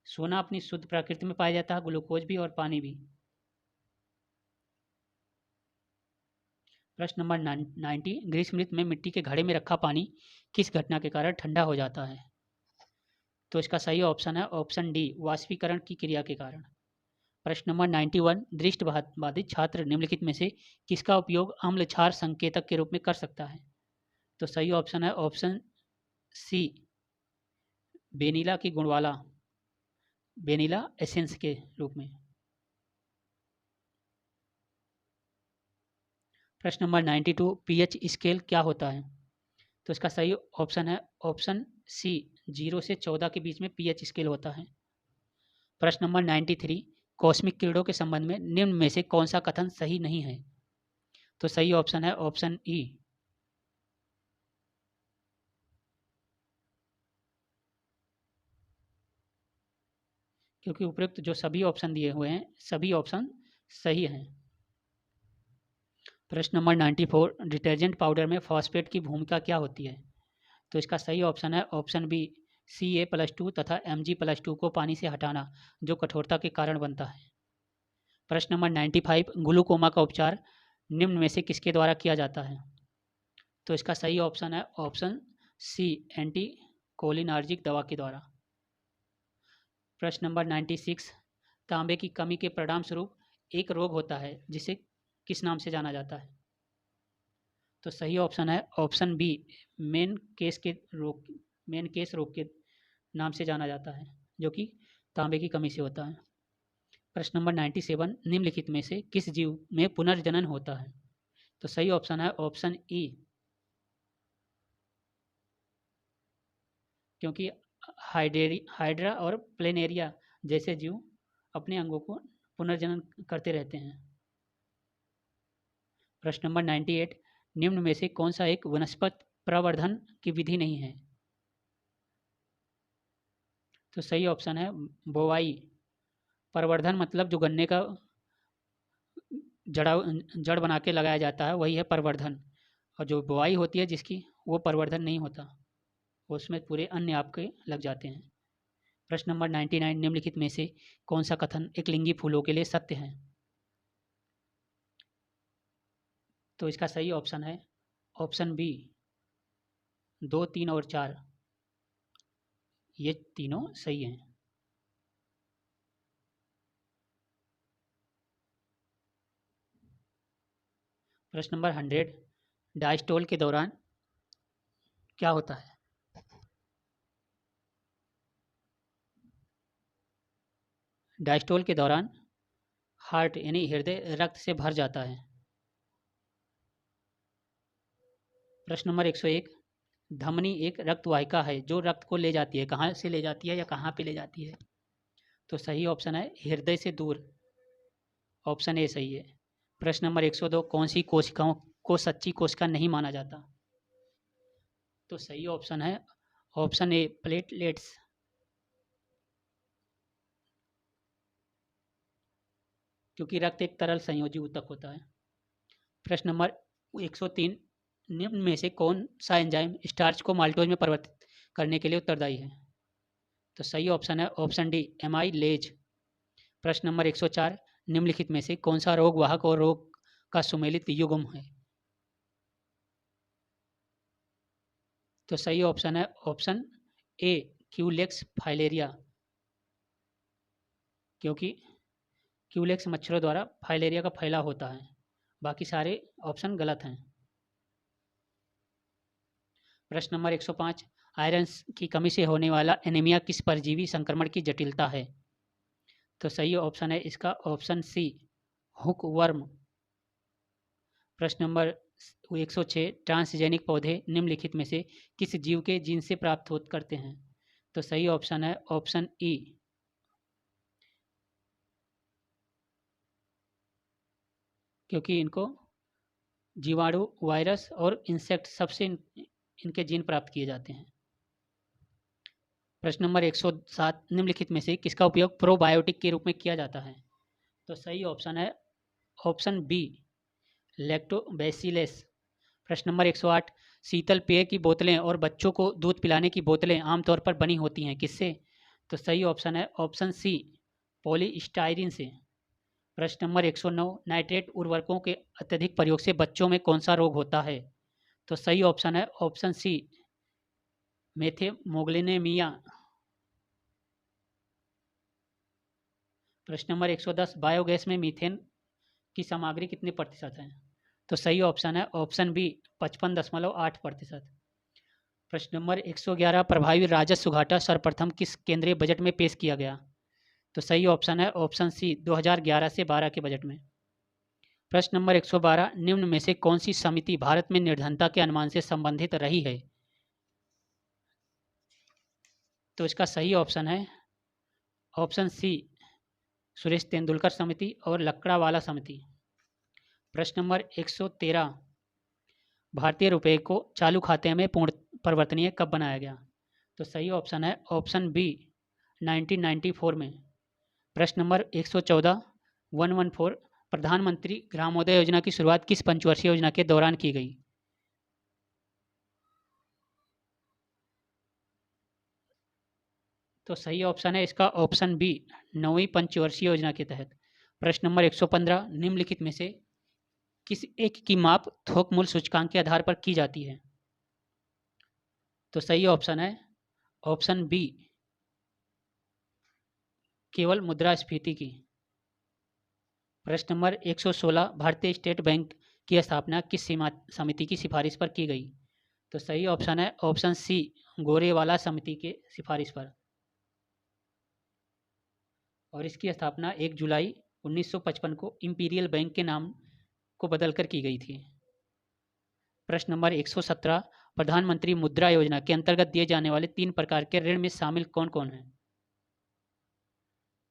सोना अपनी शुद्ध प्रकृति में पाया जाता है, ग्लूकोज भी और पानी भी। प्रश्न नंबर 90, ग्रीष्म ऋतु में मिट्टी के घड़े में रखा पानी किस घटना के कारण ठंडा हो जाता है? तो इसका सही ऑप्शन है ऑप्शन डी, वाष्पीकरण की क्रिया के कारण। प्रश्न नंबर 91, दृष्टिबाधित छात्र निम्नलिखित में से किसका उपयोग अम्ल क्षार संकेतक के रूप में कर सकता है? तो सही ऑप्शन है ऑप्शन सी, वेनिला की गुणवाला, वेनिला एसेंस के रूप में। प्रश्न नंबर 92, पीएच स्केल क्या होता है? तो इसका सही ऑप्शन है ऑप्शन सी, 0 से 14 के बीच में पीएच स्केल होता है। प्रश्न नंबर 93, कॉस्मिक किरणों के संबंध में निम्न में से कौन सा कथन सही नहीं है? तो सही ऑप्शन है ऑप्शन ई, क्योंकि उपयुक्त जो सभी ऑप्शन दिए हुए हैं सभी ऑप्शन सही हैं। प्रश्न नंबर 94, डिटर्जेंट पाउडर में फॉस्फेट की भूमिका क्या होती है? तो इसका सही ऑप्शन है ऑप्शन बी, Ca+2 तथा Mg+2 को पानी से हटाना, जो कठोरता के कारण बनता है। प्रश्न नंबर 95, ग्लूकोमा का उपचार निम्न में से किसके द्वारा किया जाता है? तो इसका सही ऑप्शन है ऑप्शन सी, एंटी कोलिनार्जिक दवा के द्वारा। प्रश्न नंबर 96, तांबे की कमी के परिणाम स्वरूप एक रोग होता है जिसे किस नाम से जाना जाता है? तो सही ऑप्शन है ऑप्शन बी, मेन केस रोग के नाम से जाना जाता है, जो कि तांबे की कमी से होता है। प्रश्न नंबर 97, निम्नलिखित में से किस जीव में पुनर्जनन होता है? तो सही ऑप्शन है ऑप्शन ई, क्योंकि हाइड्रा और प्लेनेरिया जैसे जीव अपने अंगों को पुनर्जनन करते रहते हैं। प्रश्न नंबर 98, निम्न में से कौन सा एक वनस्पति प्रवर्धन की विधि नहीं है? तो सही ऑप्शन है बोवाई। प्रवर्धन मतलब जो गन्ने का जड़ बना के लगाया जाता है वही है प्रवर्धन, और जो बोवाई होती है जिसकी, वो प्रवर्धन नहीं होता, उसमें पूरे अन्य आपके लग जाते हैं। प्रश्न नंबर 99, निम्नलिखित में से कौन सा कथन एकलिंगी फूलों के लिए सत्य है? तो इसका सही ऑप्शन है ऑप्शन बी, 2, 3 और 4, ये तीनों सही हैं। प्रश्न नंबर 100, डायस्टोल के दौरान क्या होता है? डायस्टोल के दौरान हार्ट यानी हृदय रक्त से भर जाता है। प्रश्न नंबर 101, धमनी एक रक्तवाहिका है जो रक्त को ले जाती है, कहाँ से ले जाती है या कहाँ पे ले जाती है? तो सही ऑप्शन है हृदय से दूर, ऑप्शन ए सही है। प्रश्न नंबर 102, कौन सी कोशिकाओं को सच्ची कोशिका नहीं माना जाता? तो सही ऑप्शन है ऑप्शन ए, प्लेटलेट्स, क्योंकि रक्त एक तरल संयोजी ऊतक होता है। प्रश्न नंबर 103, निम्न में से कौन सा एंजाइम स्टार्च को माल्टोज में परिवर्तित करने के लिए उत्तरदायी है? तो सही ऑप्शन है ऑप्शन डी, एमाइलेज। प्रश्न नंबर 104, निम्नलिखित में से कौन सा रोग वाहक और रोग का सुमेलित युग्म है? तो सही ऑप्शन है ऑप्शन ए, क्यूलेक्स फाइलेरिया, क्योंकि क्यूलेक्स मच्छरों द्वारा फाइलेरिया का फैलाव होता है। बाकी सारे ऑप्शन गलत हैं। प्रश्न नंबर 105, आयरन की कमी से होने वाला एनीमिया किस परजीवी संक्रमण की जटिलता है? तो सही ऑप्शन है इसका ऑप्शन सी, हुक वर्म। प्रश्न नंबर 106, ट्रांसजेनिक पौधे निम्नलिखित में से किस जीव के जीन से प्राप्त हो करते हैं? तो सही ऑप्शन है ऑप्शन ई, क्योंकि इनको जीवाणु, वायरस और इंसेक्ट सबसे इनके जीन प्राप्त किए जाते हैं। प्रश्न नंबर 107, निम्नलिखित में से किसका उपयोग प्रोबायोटिक के रूप में किया जाता है? तो सही ऑप्शन है ऑप्शन बी, लैक्टोबैसिलस। प्रश्न नंबर 108, शीतल पेय की बोतलें और बच्चों को दूध पिलाने की बोतलें आमतौर पर बनी होती हैं किससे? तो सही ऑप्शन है ऑप्शन सी, पॉलीस्टाइरीन से। प्रश्न नंबर 109, नाइट्रेट उर्वरकों के अत्यधिक प्रयोग से बच्चों में कौन सा रोग होता है? तो सही ऑप्शन है ऑप्शन सी, मेथेमोग्लिनेमिया। प्रश्न नंबर 110, बायोगैस में मीथेन की सामग्री कितने प्रतिशत है? तो सही ऑप्शन है ऑप्शन बी, 55.8%। प्रश्न नंबर 111, प्रभावी राजस्व घाटा सर्वप्रथम किस केंद्रीय बजट में पेश किया गया? तो सही ऑप्शन है ऑप्शन सी, 2011 से 12 के बजट में। प्रश्न नंबर 112, निम्न में से कौन सी समिति भारत में निर्धनता के अनुमान से संबंधित रही है? तो इसका सही ऑप्शन है ऑप्शन सी, सुरेश तेंदुलकर समिति और लकड़ावाला समिति। प्रश्न नंबर 113, भारतीय रुपये को चालू खाते में पूर्ण परिवर्तनीय कब बनाया गया? तो सही ऑप्शन है ऑप्शन बी, 1994 में। प्रश्न नंबर 114, 114, प्रधानमंत्री ग्रामोदय योजना की शुरुआत किस पंचवर्षीय योजना के दौरान की गई? तो सही ऑप्शन है इसका ऑप्शन बी, 9वीं पंचवर्षीय योजना के तहत। प्रश्न नंबर 115, निम्नलिखित में से किस एक की माप थोक मूल्य सूचकांक के आधार पर की जाती है? तो सही ऑप्शन है ऑप्शन बी, केवल मुद्रास्फीति की। प्रश्न नंबर 116, भारतीय स्टेट बैंक की स्थापना किस समिति की सिफारिश पर की गई? तो सही ऑप्शन है ऑप्शन सी, गोरेवाला समिति के सिफारिश पर। और इसकी स्थापना 1 जुलाई 1955 को इंपीरियल बैंक के नाम को बदलकर की गई थी। प्रश्न नंबर 117, प्रधानमंत्री मुद्रा योजना के अंतर्गत दिए जाने वाले 3 प्रकार के ऋण में शामिल कौन कौन है?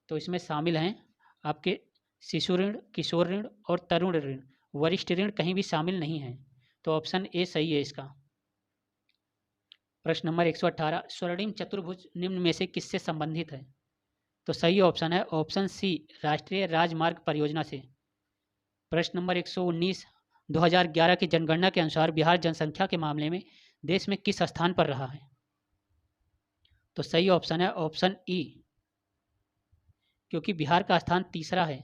तो इसमें शामिल हैं आपके शिशु ऋण, किशोर ऋण और तरुण ऋण। वरिष्ठ ऋण कहीं भी शामिल नहीं है, तो ऑप्शन ए सही है इसका। प्रश्न नंबर 118, स्वर्णिम चतुर्भुज निम्न में से किससे संबंधित है? तो सही ऑप्शन है ऑप्शन सी, राष्ट्रीय राजमार्ग परियोजना से। प्रश्न नंबर 119, 2011 की जनगणना के अनुसार बिहार जनसंख्या के मामले में देश में किस स्थान पर रहा है? तो सही ऑप्शन है ऑप्शन ई, क्योंकि बिहार का स्थान तीसरा है,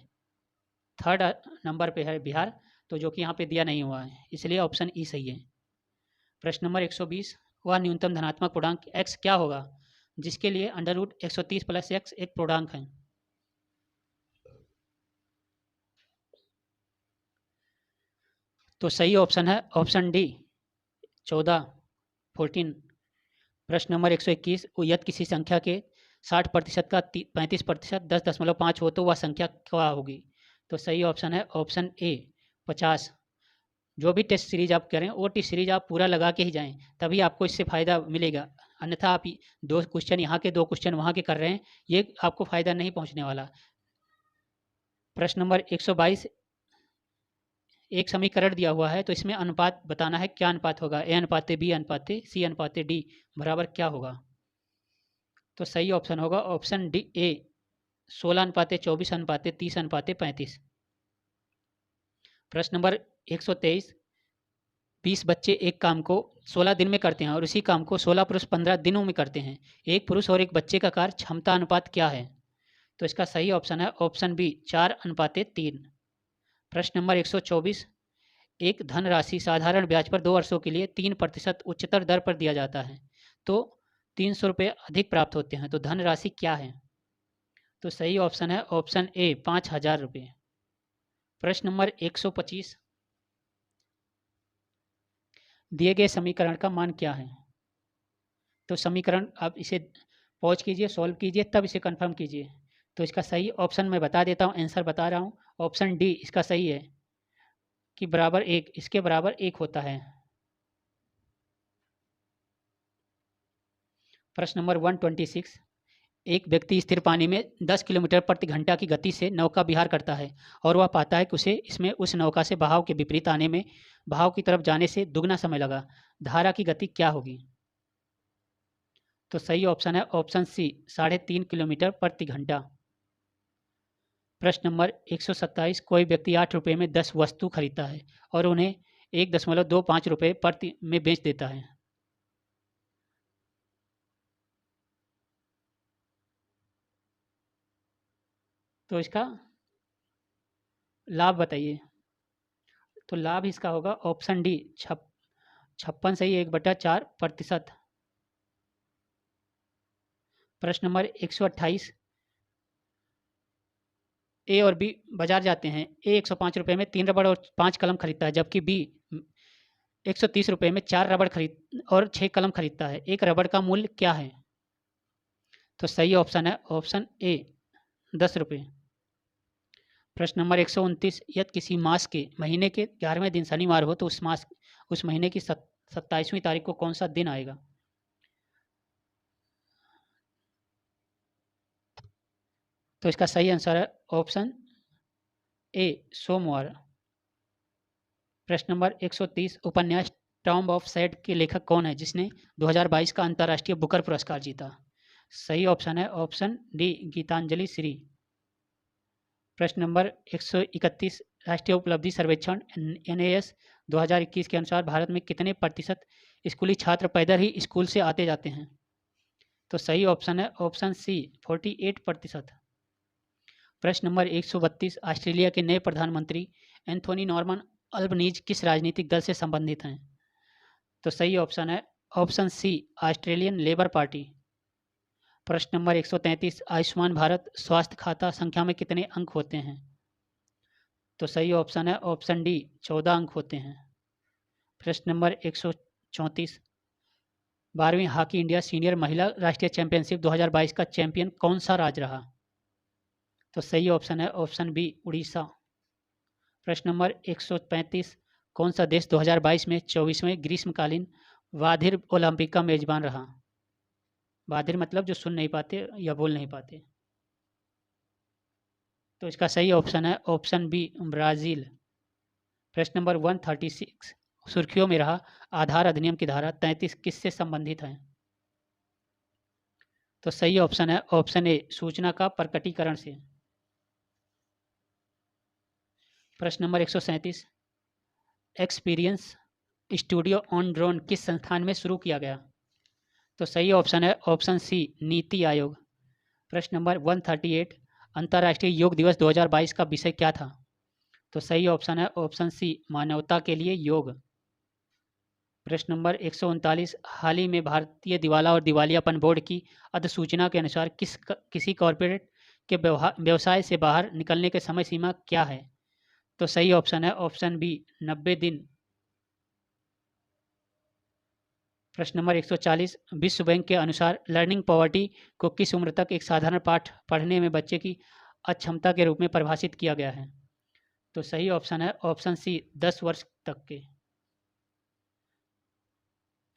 3rd नंबर पे है बिहार, तो जो कि यहाँ पे दिया नहीं हुआ है, इसलिए ऑप्शन ई सही है। प्रश्न नंबर 120, वह न्यूनतम धनात्मक पूर्णांक x क्या होगा जिसके लिए √130 + x एक पूर्णांक है? तो सही ऑप्शन है ऑप्शन डी, 14। प्रश्न नंबर 121, यदि किसी संख्या के 60% का 35% 10.5 हो तो वह संख्या क्या होगी? तो सही ऑप्शन है ऑप्शन ए, 50। जो भी टेस्ट सीरीज आप करें वो टेस्ट सीरीज आप पूरा लगा के ही जाएं, तभी आपको इससे फ़ायदा मिलेगा। अन्यथा आप 2 क्वेश्चन यहाँ के 2 क्वेश्चन वहाँ के कर रहे हैं, ये आपको फ़ायदा नहीं पहुँचने वाला। प्रश्न नंबर 122, एक समीकरण दिया हुआ है तो इसमें अनुपात बताना है, क्या अनुपात होगा? ए अनुपात बी अनुपात सी अनुपात डी बराबर क्या होगा? तो सही ऑप्शन होगा ऑप्शन डी ए, 16:24:30:35। प्रश्न नंबर 123, 20 बच्चे एक काम को 16 दिन में करते हैं और उसी काम को 16 पुरुष 15 दिनों में करते हैं। एक पुरुष और एक बच्चे का कार्य क्षमता अनुपात क्या है? तो इसका सही ऑप्शन है ऑप्शन बी, 4:3। प्रश्न नंबर 124, एक धनराशि साधारण ब्याज पर 2 वर्षों के लिए 3% उच्चतर दर पर दिया जाता है तो 300 रुपये अधिक प्राप्त होते हैं, तो धनराशि क्या है? तो सही ऑप्शन है ऑप्शन ए 5,000 रुपये। प्रश्न नंबर 125, दिए गए समीकरण का मान क्या है? तो समीकरण आप इसे पॉज कीजिए, सॉल्व कीजिए, तब इसे कंफर्म कीजिए। तो इसका सही ऑप्शन मैं बता देता हूँ, आंसर बता रहा हूँ। ऑप्शन डी इसका सही है कि बराबर एक, इसके बराबर एक होता है। प्रश्न नंबर 126, एक व्यक्ति स्थिर पानी में 10 किलोमीटर प्रति घंटा की गति से नौका विहार करता है और वह पाता है कि उसे इसमें उस नौका से बहाव के विपरीत आने में बहाव की तरफ जाने से दुगना समय लगा। धारा की गति क्या होगी? तो सही ऑप्शन है ऑप्शन सी 3.5 किलोमीटर प्रति घंटा। प्रश्न नंबर 127, कोई व्यक्ति 8 रुपये में 10 वस्तु खरीदता है और उन्हें 1.25 रुपये प्रति में बेच देता है। तो इसका लाभ बताइए। तो लाभ इसका होगा ऑप्शन डी 56 सही 1/4%। प्रश्न नंबर 128, ए और बी बाजार जाते हैं। ए 105 रुपये में 3 रबड़ और 5 कलम खरीदता है, जबकि बी 130 रुपये में 4 रबड़ खरीद और 6 कलम खरीदता है। एक रबड़ का मूल्य क्या है? तो सही ऑप्शन है ऑप्शन ए 10 रुपये। प्रश्न नंबर 129, यदि किसी मास के महीने के 11वें दिन शनिवार हो तो उस महीने की 27वीं तारीख को कौन सा दिन आएगा? तो इसका सही आंसर है ऑप्शन ए सोमवार। प्रश्न नंबर 130, उपन्यास टॉम्ब ऑफ सैड के लेखक कौन है जिसने 2022 का अंतर्राष्ट्रीय बुकर पुरस्कार जीता? सही ऑप्शन है ऑप्शन डी गीतांजलि श्री। प्रश्न नंबर 131, राष्ट्रीय उपलब्धि सर्वेक्षण NAS 2021 के अनुसार भारत में कितने प्रतिशत स्कूली छात्र पैदल ही स्कूल से आते जाते हैं? तो सही ऑप्शन है ऑप्शन सी 48%। प्रश्न नंबर 132, ऑस्ट्रेलिया के नए प्रधानमंत्री एंथोनी नॉर्मन अल्बनीज किस राजनीतिक दल से संबंधित हैं? तो सही ऑप्शन है option C Australian Labor Party. प्रश्न नंबर 133, आयुष्मान भारत स्वास्थ्य खाता संख्या में कितने अंक होते हैं? तो सही ऑप्शन है ऑप्शन डी 14 अंक होते हैं। प्रश्न नंबर 134, 12वीं हॉकी इंडिया सीनियर महिला राष्ट्रीय चैंपियनशिप 2022 का चैंपियन कौन सा राज्य रहा? तो सही ऑप्शन है ऑप्शन बी उड़ीसा। प्रश्न नंबर 135, कौन सा देश 2022 में 24वें ग्रीष्मकालीन वाधिर ओलंपिक का मेजबान रहा? वाधिर मतलब जो सुन नहीं पाते या बोल नहीं पाते। तो इसका सही ऑप्शन है ऑप्शन बी ब्राज़ील। प्रश्न नंबर 136, सुर्खियों में रहा आधार अधिनियम की धारा 33 किससे संबंधित है? तो सही ऑप्शन है ऑप्शन ए सूचना का प्रकटीकरण से। प्रश्न number 137, experience studio on drone किस संस्थान में शुरू किया गया? तो सही ऑप्शन है ऑप्शन सी नीति आयोग। प्रश्न नंबर 138, अंतर्राष्ट्रीय योग दिवस 2022 का विषय क्या था? तो सही ऑप्शन है ऑप्शन सी मानवता के लिए योग। प्रश्न नंबर 139, हाल ही में भारतीय दिवाला और दिवालियापन बोर्ड की अधिसूचना के अनुसार किसी कॉरपोरेट के व्यवसाय से बाहर निकलने के समय सीमा क्या है? तो सही ऑप्शन है ऑप्शन बी 90 दिन। प्रश्न नंबर 140, विश्व बैंक के अनुसार लर्निंग पॉवर्टी को किस उम्र तक एक साधारण पाठ पढ़ने में बच्चे की अक्षमता के रूप में परिभाषित किया गया है? तो सही ऑप्शन है ऑप्शन सी 10 वर्ष तक के।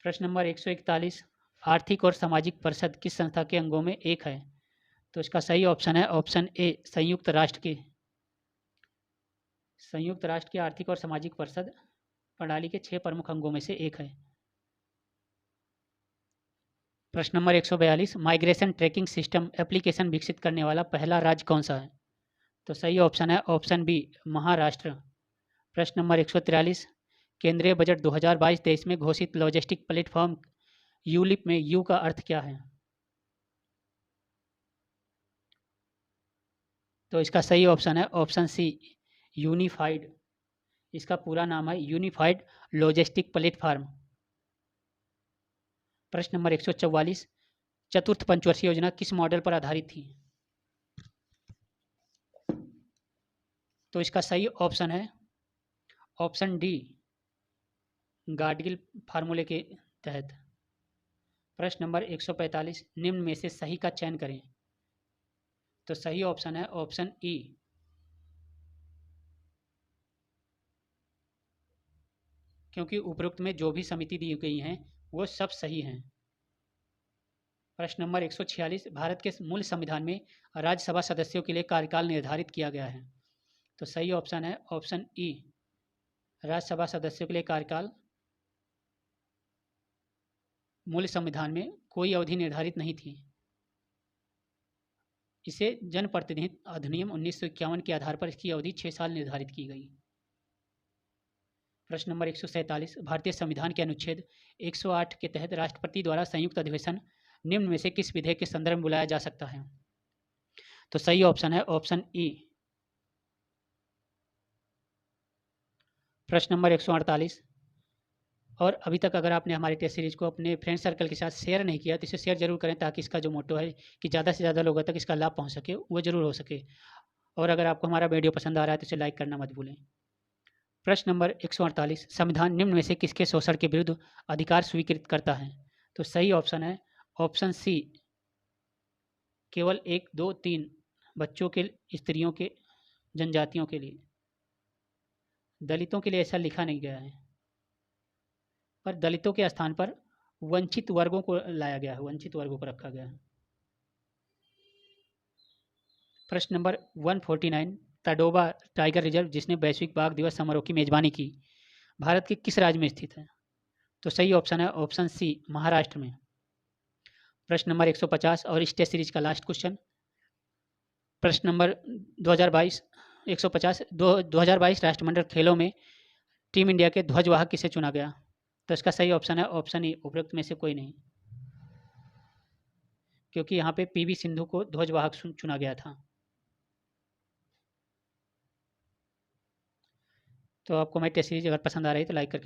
प्रश्न नंबर 141, आर्थिक और सामाजिक परिषद किस संस्था के अंगों में एक है? तो इसका सही ऑप्शन है ऑप्शन ए संयुक्त राष्ट्र की आर्थिक और सामाजिक परिषद प्रणाली के 6 प्रमुख अंगों में से एक है। प्रश्न number 142, migration tracking system application विकसित करने वाला पहला राज्य कौन सा है? तो सही ऑप्शन है ऑप्शन बी महाराष्ट्र। प्रश्न नंबर 143, केंद्रीय बजट 2022 देश में घोषित लॉजिस्टिक प्लेटफॉर्म यूलिप में यू का अर्थ क्या है? तो इसका सही ऑप्शन है ऑप्शन सी यूनिफाइड। इसका पूरा नाम है यूनिफाइड लॉजिस्टिक प्लेटफॉर्म। प्रश्न नंबर 144, चतुर्थ पंचवर्षीय योजना किस मॉडल पर आधारित थी? तो इसका सही ऑप्शन है ऑप्शन डी, गाडगिल फार्मूले के तहत। प्रश्न नंबर 145, निम्न में से सही का चयन करें। तो सही ऑप्शन है ऑप्शन ई, क्योंकि उपरोक्त में जो भी समिति दी गई हैं वो सब सही हैं। प्रश्न नंबर 146, भारत के मूल संविधान में राज्यसभा सदस्यों के लिए कार्यकाल निर्धारित किया गया है। तो सही ऑप्शन है ऑप्शन ई, राज्यसभा सदस्यों के लिए कार्यकाल मूल संविधान में कोई अवधि निर्धारित नहीं थी। इसे जनप्रतिनिधि अधिनियम 1951 के आधार पर इसकी अवधि 6 साल निर्धारित की गई। प्रश्न नंबर 147, भारतीय संविधान के अनुच्छेद 108 के तहत राष्ट्रपति द्वारा संयुक्त अधिवेशन निम्न में से किस विधेयक के संदर्भ में बुलाया जा सकता है। तो सही ऑप्शन है ऑप्शन ई। प्रश्न नंबर 148, और अभी तक अगर आपने हमारे टेस्ट सीरीज को अपने फ्रेंड सर्कल के साथ शेयर नहीं किया तो इसे शेयर जरूर करें, ताकि इसका जो मोटो है कि ज़्यादा से ज़्यादा लोगों तक इसका लाभ पहुंच सके वो जरूर हो सके। और अगर आपको हमारा वीडियो पसंद आ रहा है तो इसे लाइक करना मत भूलें। प्रश्न नंबर 148, संविधान निम्न में से किसके शोषण के विरुद्ध अधिकार स्वीकृत करता है। तो सही ऑप्शन है ऑप्शन सी, केवल 1, 2, 3 बच्चों के, स्त्रियों के, जनजातियों के लिए। दलितों के लिए ऐसा लिखा नहीं गया है, पर दलितों के स्थान पर वंचित वर्गों को लाया गया है, वंचित वर्गों को रखा गया है। प्रश्न नंबर 149, तडोबा टाइगर रिजर्व जिसने वैश्विक बाघ दिवस समारोह की मेजबानी की, भारत के किस राज्य में स्थित है। तो सही ऑप्शन है ऑप्शन सी, महाराष्ट्र में। प्रश्न नंबर 150 और इस टेस्ट सीरीज का लास्ट क्वेश्चन, प्रश्न नंबर 2022 150 2022 राष्ट्रमंडल खेलों में टीम इंडिया के ध्वजवाहक किसे चुना गया। तो इसका सही ऑप्शन है ऑप्शन ई, उपरोक्त में से कोई नहीं, क्योंकि यहाँ पे पीवी सिंधु को ध्वजवाहक चुना गया था। तो आपको हमारी टेस्ट सीरीज अगर पसंद आ रही है तो लाइक करके